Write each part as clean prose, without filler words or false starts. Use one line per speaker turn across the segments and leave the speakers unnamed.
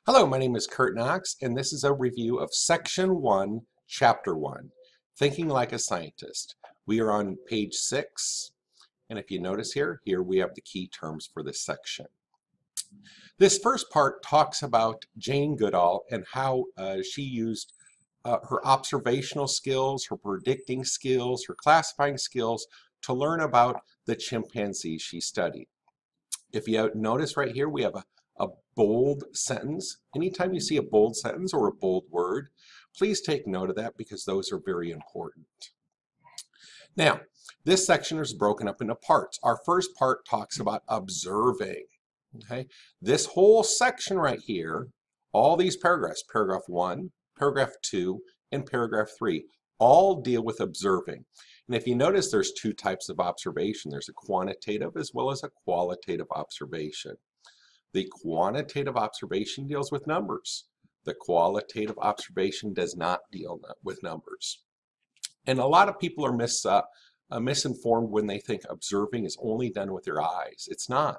Hello, my name is Kurt Knox, and this is a review of Section 1, Chapter 1, Thinking Like a Scientist. We are on page 6, and if you notice here we have the key terms for this section. This first part talks about Jane Goodall and how she used her observational skills, her predicting skills, her classifying skills to learn about the chimpanzees she studied. If you notice right here, we have a bold sentence. Anytime you see a bold sentence or a bold word, please take note of that because those are very important. Now, this section is broken up into parts. Our first part talks about observing. Okay, this whole section right here, all these paragraphs, paragraph 1, paragraph 2, and paragraph 3, all deal with observing. And if you notice, there's two types of observation. There's a quantitative as well as a qualitative observation. The quantitative observation deals with numbers. The qualitative observation does not deal with numbers. And a lot of people are misinformed when they think observing is only done with their eyes. It's not.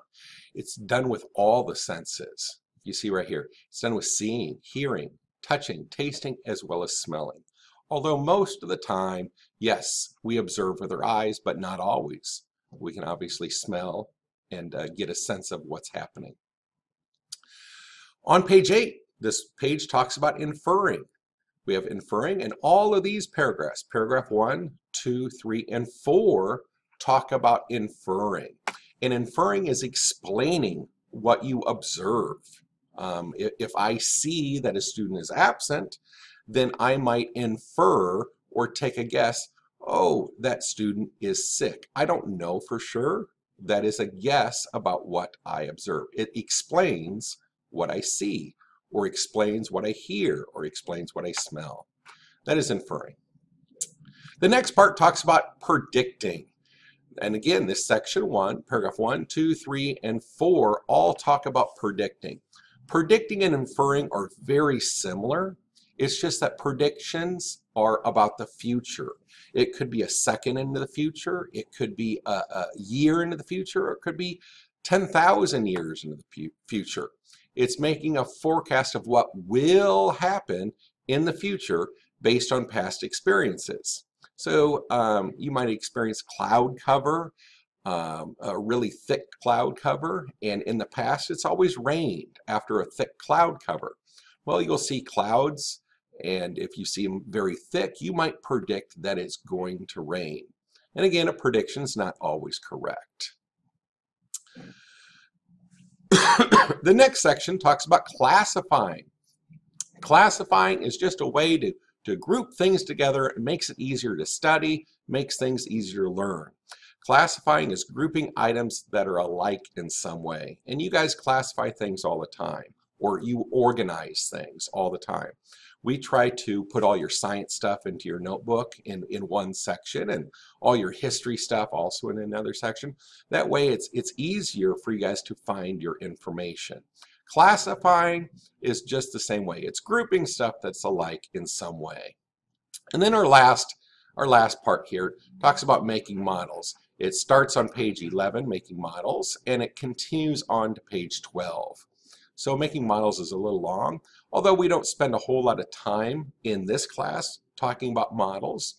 It's done with all the senses. You see right here, it's done with seeing, hearing, touching, tasting, as well as smelling. Although most of the time, yes, we observe with our eyes, but not always. We can obviously smell and get a sense of what's happening. On page 8, this page talks about inferring. We have inferring, and all of these paragraphs, paragraph 1, 2, 3, and 4, talk about inferring. And inferring is explaining what you observe. If I see that a student is absent, then I might infer or take a guess, oh, that student is sick. I don't know for sure. That is a guess about what I observe. It explains what I see, or explains what I hear, or explains what I smell. That is inferring. The next part talks about predicting. And again, this section 1, paragraph 1, 2, 3, and 4 all talk about predicting. Predicting and inferring are very similar. It's just that predictions are about the future. It could be a second into the future. It could be a year into the future. Or it could be 10,000 years into the future. It's making a forecast of what will happen in the future based on past experiences. So you might experience cloud cover, a really thick cloud cover, and in the past it's always rained after a thick cloud cover. Well, you'll see clouds, and if you see them very thick, you might predict that it's going to rain. And again, a prediction is not always correct. The next section talks about classifying. Classifying is just a way to group things together. It makes it easier to study, makes things easier to learn. Classifying is grouping items that are alike in some way. And you guys classify things all the time, or you organize things all the time. We try to put all your science stuff into your notebook in one section, and all your history stuff also in another section. That way it's easier for you guys to find your information. Classifying is just the same way. It's grouping stuff that's alike in some way. And then our last part here talks about making models. It starts on page 11, making models, and it continues on to page 12. So making models is a little long, although we don't spend a whole lot of time in this class talking about models.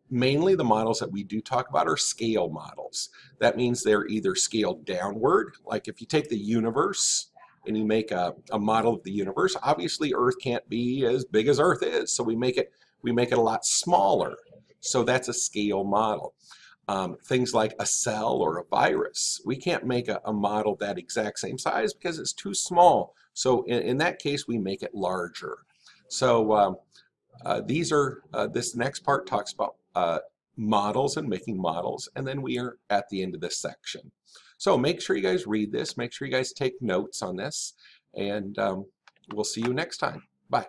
Mainly the models that we do talk about are scale models. That means they're either scaled downward, like if you take the universe and you make a model of the universe, obviously Earth can't be as big as Earth is, so we make it a lot smaller. So that's a scale model. Things like a cell or a virus, we can't make a model that exact same size because it's too small. So in that case, we make it larger. So this next part talks about models and making models, and then we are at the end of this section. So make sure you guys read this, make sure you guys take notes on this, and we'll see you next time. Bye.